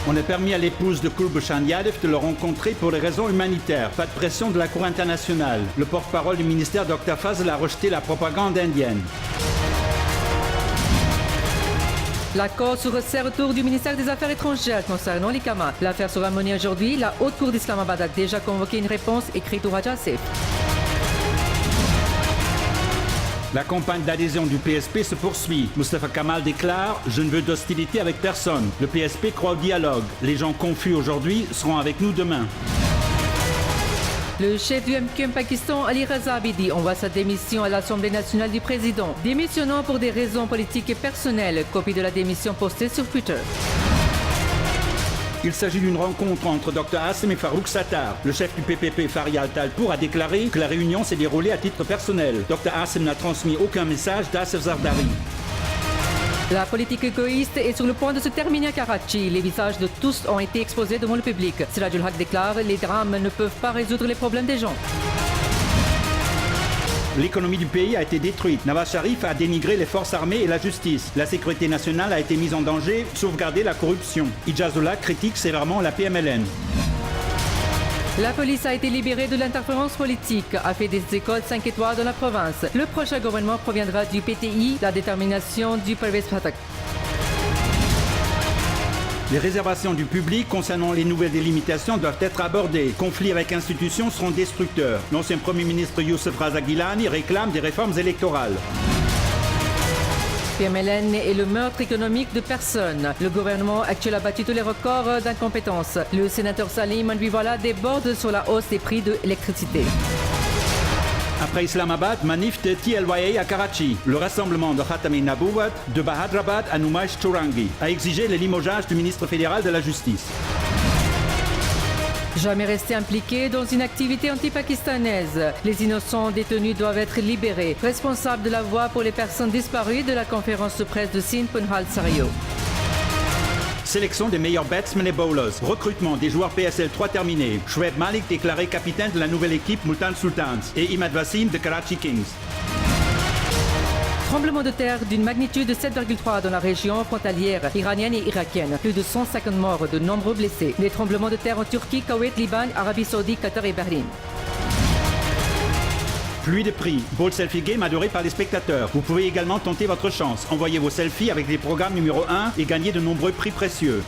On a permis à l'épouse de Kulbushanyadev de le rencontrer pour des raisons humanitaires. Pas de pression de la Cour internationale. Le porte-parole du ministère Dr Fazl a rejeté la propagande indienne. L'accord se resserre autour du ministère des Affaires étrangères concernant l'ICAMA. L'affaire sera menée aujourd'hui. La Haute Cour d'Islamabad a déjà convoqué une réponse écrite au Raja Asif. La campagne d'adhésion du PSP se poursuit. Mustafa Kamal déclare « Je ne veux d'hostilité avec personne ». Le PSP croit au dialogue. Les gens confus aujourd'hui seront avec nous demain. Le chef du MQM Pakistan, Ali Raza Abidi, envoie sa démission à l'Assemblée nationale du président, démissionnant pour des raisons politiques et personnelles. Copie de la démission postée sur Twitter. Il s'agit d'une rencontre entre Dr Hasem et Farouk Sattar. Le chef du PPP, Faryal Talpour, a déclaré que la réunion s'est déroulée à titre personnel. Dr Hasem n'a transmis aucun message d'Asif Zardari. La politique égoïste est sur le point de se terminer à Karachi. Les visages de tous ont été exposés devant le public. Sirajul Haq déclare « Les drames ne peuvent pas résoudre les problèmes des gens ». L'économie du pays a été détruite. Nawaz Sharif a dénigré les forces armées et la justice. La sécurité nationale a été mise en danger, sauvegarder la corruption. Ijazullah critique sévèrement la PMLN. La police a été libérée de l'interférence politique, a fait des écoles 5 étoiles dans la province. Le prochain gouvernement proviendra du PTI, la détermination du Pervez Patak. Les réservations du public concernant les nouvelles délimitations doivent être abordées. Conflits avec institutions seront destructeurs. L'ancien Premier ministre Youssef Raza Gilani réclame des réformes électorales. PMLN est le meurtre économique de personnes. Le gouvernement actuel a battu tous les records d'incompétence. Le sénateur Salim Andouivala déborde sur la hausse des prix de l'électricité. Après Islamabad, manif de TLYA à Karachi. Le rassemblement de Khatami Nabouat de Bahadrabad à Numaish Chourangi a exigé le limogeage du ministre fédéral de la Justice. Jamais resté impliqué dans une activité anti-pakistanaise. Les innocents détenus doivent être libérés. Responsable de la voix pour les personnes disparues de la conférence de presse de Sindh Punhal Sario. Sélection des meilleurs batsmen et bowlers. Recrutement des joueurs PSL 3 terminé. Shoaib Malik déclaré capitaine de la nouvelle équipe Multan Sultans et Imad Wasim de Karachi Kings. Tremblement de terre d'une magnitude de 7,3 dans la région frontalière iranienne et irakienne. Plus de 150 morts, de nombreux blessés. Des tremblements de terre en Turquie, Koweït, Liban, Arabie Saoudite, Qatar et Bahreïn. Pluie de prix. Bold Selfie Game adoré par les spectateurs. Vous pouvez également tenter votre chance. Envoyez vos selfies avec les programmes numéro 1 et gagner de nombreux prix précieux.